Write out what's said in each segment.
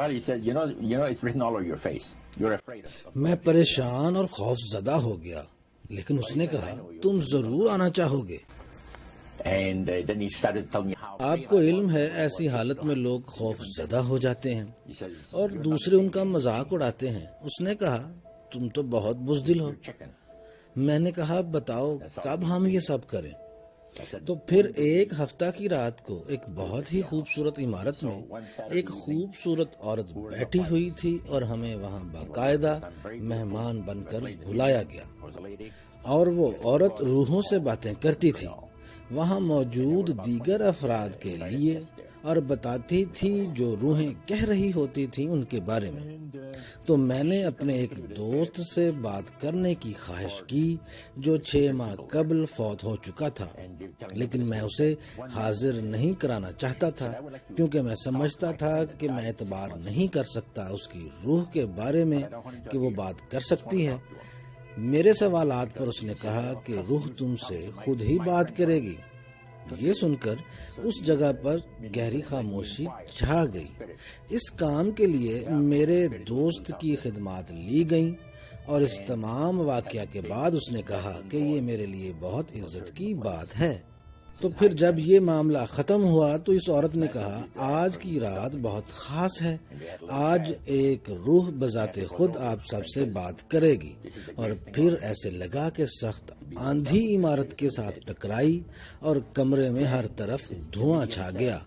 Well, he says, it's written all over your face. You're afraid of. میں پریشان اور خوف زدہ ہو گیا، لیکن اس نے کہا تم ضرور آنا چاہو گے۔ And then he started telling me how. آپ کو علم ہے ایسی حالت میں لوگ خوف زدہ ہو جاتے ہیں He says, اور دوسرے ان کا مذاق اڑاتے ہیں۔ اس نے کہا تم تو بہت بزدل ہو۔ chicken. میں نے کہا بتاؤ کب ہم یہ سب کریں؟ I said, تو پھر ایک ہفتہ کی رات کو ایک بہت ہی خوبصورت عمارت میں ایک خوبصورت عورت بیٹھی ہوئی تھی اور ہمیں وہاں باقاعدہ مہمان بن کر بلایا گیا، was a lady. اور وہ عورت روحوں سے باتیں کرتی تھی وہاں موجود دیگر افراد کے لیے، اور بتاتی تھی جو روحیں کہہ رہی ہوتی تھیں ان کے بارے میں۔ تو میں نے اپنے ایک دوست سے بات کرنے کی خواہش کی جو 6 ماہ قبل فوت ہو چکا تھا، لیکن میں اسے حاضر نہیں کرانا چاہتا تھا کیونکہ میں سمجھتا تھا کہ میں اعتبار نہیں کر سکتا اس کی روح کے بارے میں کہ وہ بات کر سکتی ہے۔ میرے سوالات پر اس نے کہا کہ روح تم سے خود ہی بات کرے گی۔ یہ سن کر اس جگہ پر گہری خاموشی چھا گئی۔ اس کام کے لیے میرے دوست کی خدمات لی گئیں، اور اس تمام واقعہ کے بعد اس نے کہا کہ یہ میرے لیے بہت عزت کی بات ہے۔ تو پھر جب یہ معاملہ ختم ہوا تو اس عورت نے کہا آج کی رات بہت خاص ہے، آج ایک روح بذات خود آپ سب سے بات کرے گی۔ اور پھر ایسے لگا کہ سخت آندھی عمارت کے ساتھ ٹکرائی اور کمرے میں ہر طرف دھواں چھا گیا،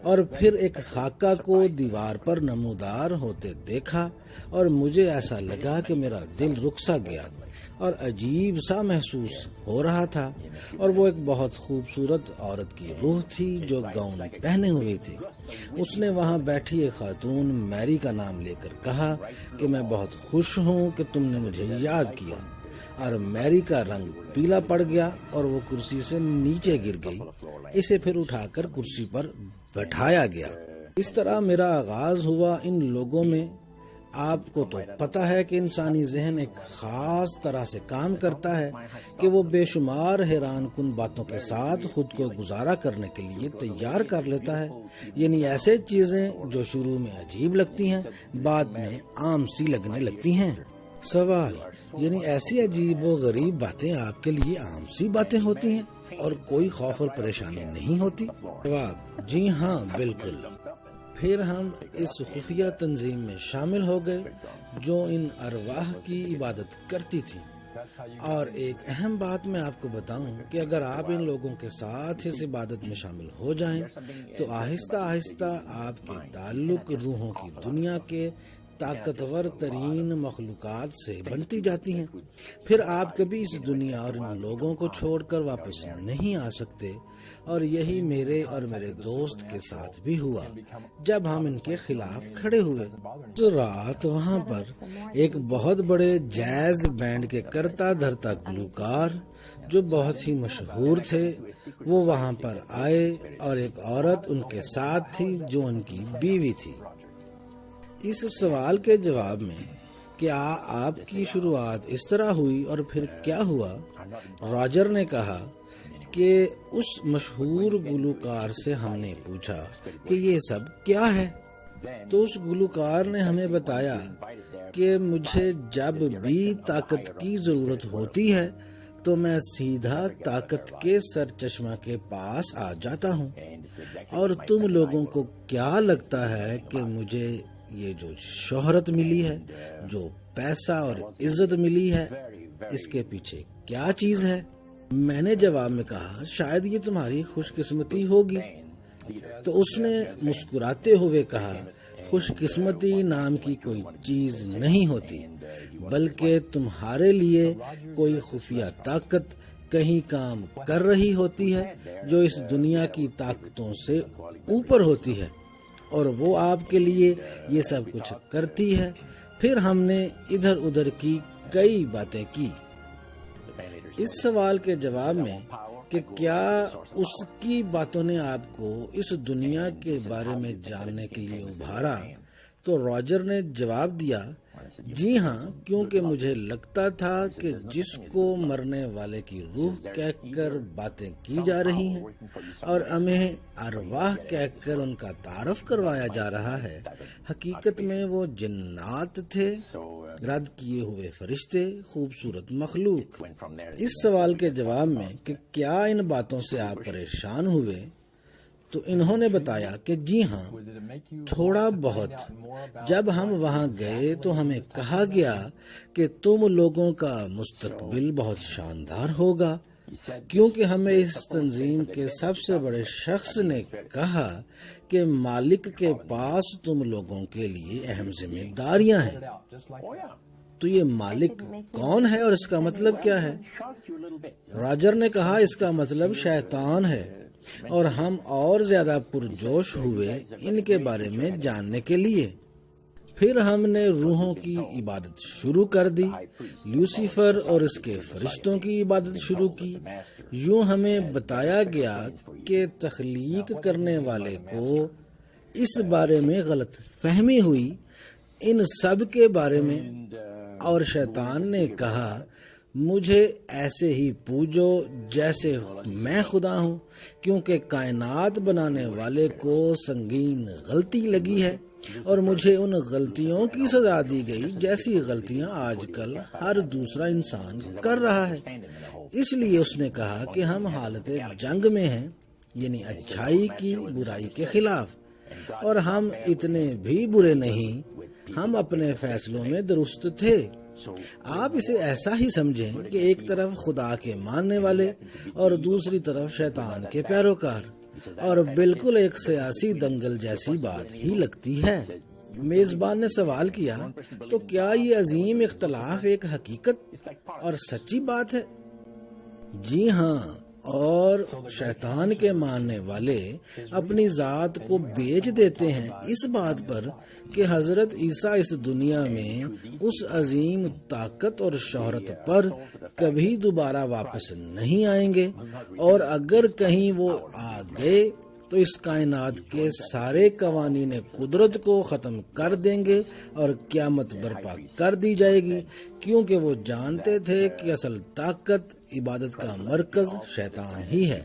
اور پھر ایک خاکہ کو دیوار پر نمودار ہوتے دیکھا، اور مجھے ایسا لگا کہ میرا دل رک سا گیا اور عجیب سا محسوس ہو رہا تھا، اور وہ ایک بہت خوبصورت عورت کی روح تھی جو گاؤن پہنے ہوئی تھی۔ اس نے وہاں بیٹھی ایک خاتون میری کا نام لے کر کہا کہ میں بہت خوش ہوں کہ تم نے مجھے یاد کیا، اور میری کا رنگ پیلا پڑ گیا اور وہ کرسی سے نیچے گر گئی۔ اسے پھر اٹھا کر کرسی پر بٹھایا گیا۔ اس طرح میرا آغاز ہوا ان لوگوں میں۔ آپ کو تو پتہ ہے کہ انسانی ذہن ایک خاص طرح سے کام کرتا ہے کہ وہ بے شمار حیران کن باتوں کے ساتھ خود کو گزارا کرنے کے لیے تیار کر لیتا ہے، یعنی ایسے چیزیں جو شروع میں عجیب لگتی ہیں بعد میں عام سی لگنے لگتی ہیں۔ سوال، یعنی ایسی عجیب و غریب باتیں آپ کے لیے عام سی باتیں ہوتی ہیں اور کوئی خوف اور پریشانی نہیں ہوتی؟ جواب، جی ہاں بالکل۔ پھر ہم اس خفیہ تنظیم میں شامل ہو گئے جو ان ارواح کی عبادت کرتی تھی، اور ایک اہم بات میں آپ کو بتاؤں کہ اگر آپ ان لوگوں کے ساتھ اس عبادت میں شامل ہو جائیں تو آہستہ آہستہ آپ کے تعلق روحوں کی دنیا کے طاقتور ترین مخلوقات سے بنتی جاتی ہیں۔ پھر آپ کبھی اس دنیا اور ان لوگوں کو چھوڑ کر واپس نہیں آ سکتے، اور یہی میرے اور میرے دوست کے ساتھ بھی ہوا جب ہم ان کے خلاف کھڑے ہوئے۔ رات وہاں پر ایک بہت بڑے جیز بینڈ کے کرتا دھرتا گلوکار جو بہت ہی مشہور تھے وہ وہاں پر آئے، اور ایک عورت ان کے ساتھ تھی جو ان کی بیوی تھی۔ اس سوال کے جواب میں کیا آپ کی شروعات اس طرح ہوئی اور پھر کیا ہوا، راجر نے کہا کہ اس مشہور گلوکار سے ہم نے پوچھا کہ یہ سب کیا ہے، تو اس گلوکار نے ہمیں بتایا کہ مجھے جب بھی طاقت کی ضرورت ہوتی ہے تو میں سیدھا طاقت کے سرچشمہ کے پاس آ جاتا ہوں، اور تم لوگوں کو کیا لگتا ہے کہ مجھے یہ جو شہرت ملی ہے، جو پیسہ اور عزت ملی ہے، اس کے پیچھے کیا چیز ہے؟ میں نے جواب میں کہا شاید یہ تمہاری خوش قسمتی ہوگی۔ تو اس نے مسکراتے ہوئے کہا خوش قسمتی نام کی کوئی چیز نہیں ہوتی، بلکہ تمہارے لیے کوئی خفیہ طاقت کہیں کام کر رہی ہوتی ہے جو اس دنیا کی طاقتوں سے اوپر ہوتی ہے، اور وہ آپ کے لیے یہ سب کچھ کرتی ہے۔ پھر ہم نے ادھر ادھر کی کئی باتیں کی۔ اس سوال کے جواب میں کہ کیا اس کی باتوں نے آپ کو اس دنیا کے بارے میں جاننے کے لیے ابھارا، تو راجر نے جواب دیا جی ہاں، کیونکہ مجھے لگتا تھا کہ جس کو مرنے والے کی روح کہہ کر باتیں کی جا رہی ہیں اور ہمیں ارواح کہہ کر ان کا تعارف کروایا جا رہا ہے، حقیقت میں وہ جنات تھے، رد کیے ہوئے فرشتے، خوبصورت مخلوق۔ اس سوال کے جواب میں کہ کیا ان باتوں سے آپ پریشان ہوئے، تو انہوں نے بتایا کہ جی ہاں، تھوڑا بہت۔ جب ہم وہاں گئے تو ہمیں کہا گیا کہ تم لوگوں کا مستقبل بہت شاندار ہوگا، کیونکہ ہمیں اس تنظیم کے سب سے بڑے شخص نے کہا کہ مالک کے پاس تم لوگوں کے لیے اہم ذمہ داریاں ہیں۔ تو یہ مالک کون ہے اور اس کا مطلب کیا ہے؟ راجر نے کہا اس کا مطلب شیطان ہے، اور ہم اور زیادہ پرجوش ہوئے ان کے بارے میں جاننے کے لیے۔ پھر ہم نے روحوں کی عبادت شروع کر دی، لوسیفر اور اس کے فرشتوں کی عبادت شروع کی۔ یوں ہمیں بتایا گیا کہ تخلیق کرنے والے کو اس بارے میں غلط فہمی ہوئی، ان سب کے بارے میں، اور شیطان نے کہا مجھے ایسے ہی پوجو جیسے میں خدا ہوں، کیونکہ کائنات بنانے والے کو سنگین غلطی لگی ہے اور مجھے ان غلطیوں کی سزا دی گئی جیسی غلطیاں آج کل ہر دوسرا انسان کر رہا ہے۔ اس لیے اس نے کہا کہ ہم حالت جنگ میں ہیں، یعنی اچھائی کی برائی کے خلاف، اور ہم اتنے بھی برے نہیں، ہم اپنے فیصلوں میں درست تھے۔ آپ اسے ایسا ہی سمجھیں کہ ایک طرف خدا کے ماننے والے اور دوسری طرف شیطان کے پیروکار، اور بالکل ایک سیاسی دنگل جیسی بات ہی لگتی ہے۔ میزبان نے سوال کیا تو کیا یہ عظیم اختلاف ایک حقیقت اور سچی بات ہے؟ جی ہاں، اور شیطان کے ماننے والے اپنی ذات کو بیچ دیتے ہیں اس بات پر کہ حضرت عیسیٰ اس دنیا میں اس عظیم طاقت اور شہرت پر کبھی دوبارہ واپس نہیں آئیں گے، اور اگر کہیں وہ آ گئے تو اس کائنات کے سارے قوانین قدرت کو ختم کر دیں گے اور قیامت برپا کر دی جائے گی، کیونکہ وہ جانتے تھے کہ اصل طاقت عبادت کا مرکز شیطان ہی ہے۔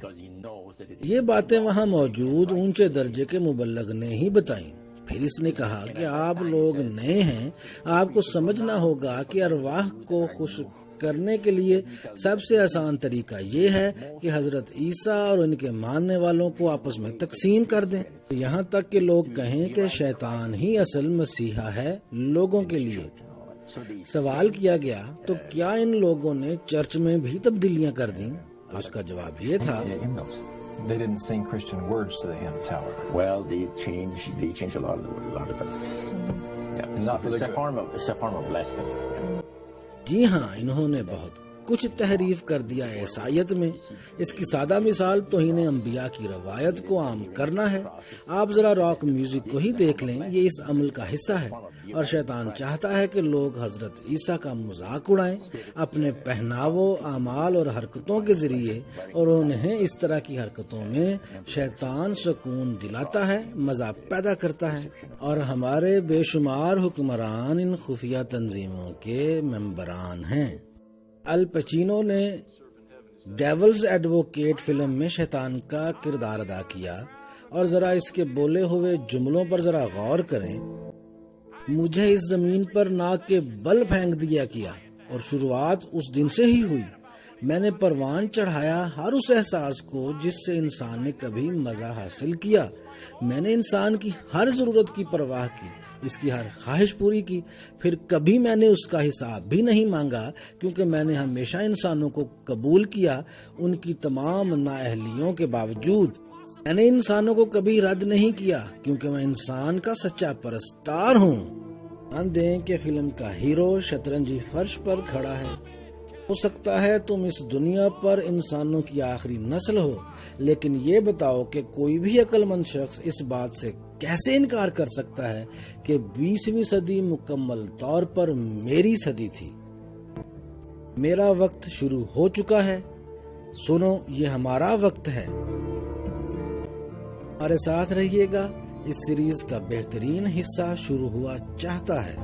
یہ باتیں وہاں موجود اونچے درجے کے مبلغ نے ہی بتائیں۔ پھر اس نے کہا کہ آپ لوگ نئے ہیں، آپ کو سمجھنا ہوگا کہ ارواح کو خوش کرنے کے لیے سب سے آسان طریقہ یہ ہے کہ حضرت عیسیٰ اور ان کے ماننے والوں کو آپس میں تقسیم کر دیں، یہاں تک کہ لوگ کہیں کہ شیطان ہی اصل مسیحا ہے لوگوں کے لیے۔ سوال کیا گیا تو کیا ان لوگوں نے چرچ میں بھی تبدیلیاں کر دیں؟ تو اس کا جواب یہ تھا They didn't sing Christian words to the hymns, however. Well, they change a lot of them. Yeah, Not for the it's a good. form of blasphemy. جی ہاں، انہوں نے بہت کچھ تحریف کر دیا عیسائیت میں۔ اس کی سادہ مثال توہین انبیاء کی روایت کو عام کرنا ہے۔ آپ ذرا راک میوزک کو ہی دیکھ لیں، یہ اس عمل کا حصہ ہے، اور شیطان چاہتا ہے کہ لوگ حضرت عیسیٰ کا مذاق اڑائیں اپنے پہناووں، اعمال اور حرکتوں کے ذریعے، اور انہیں اس طرح کی حرکتوں میں شیطان سکون دلاتا ہے، مزہ پیدا کرتا ہے، اور ہمارے بے شمار حکمران ان خفیہ تنظیموں کے ممبران ہیں۔ الپچینو نے ڈیولز ایڈووکیٹ فلم میں شیطان کا کردار ادا کیا، اور ذرا اس کے بولے ہوئے جملوں پر ذرا غور کریں۔ مجھے اس زمین پر ناک کے بل پھینک دیا کیا، اور شروعات اس دن سے ہی ہوئی۔ میں نے پروان چڑھایا ہر اس احساس کو جس سے انسان نے کبھی مزہ حاصل کیا۔ میں نے انسان کی ہر ضرورت کی پرواہ کی، اس کی ہر خواہش پوری کی، پھر کبھی میں نے اس کا حساب بھی نہیں مانگا، کیونکہ میں نے ہمیشہ انسانوں کو قبول کیا ان کی تمام نااہلیوں کے باوجود۔ میں نے انسانوں کو کبھی رد نہیں کیا، کیونکہ میں انسان کا سچا پرستار ہوں۔ دھیان دیں کہ فلم کا ہیرو شطرنجی فرش پر کھڑا ہے۔ ہو سکتا ہے تم اس دنیا پر انسانوں کی آخری نسل ہو، لیکن یہ بتاؤ کہ کوئی بھی عقل مند شخص اس بات سے کیسے انکار کر سکتا ہے کہ 20ویں صدی مکمل طور پر میری صدی تھی۔ میرا وقت شروع ہو چکا ہے، سنو یہ ہمارا وقت ہے۔ ہمارے ساتھ رہیے گا، اس سیریز کا بہترین حصہ شروع ہوا چاہتا ہے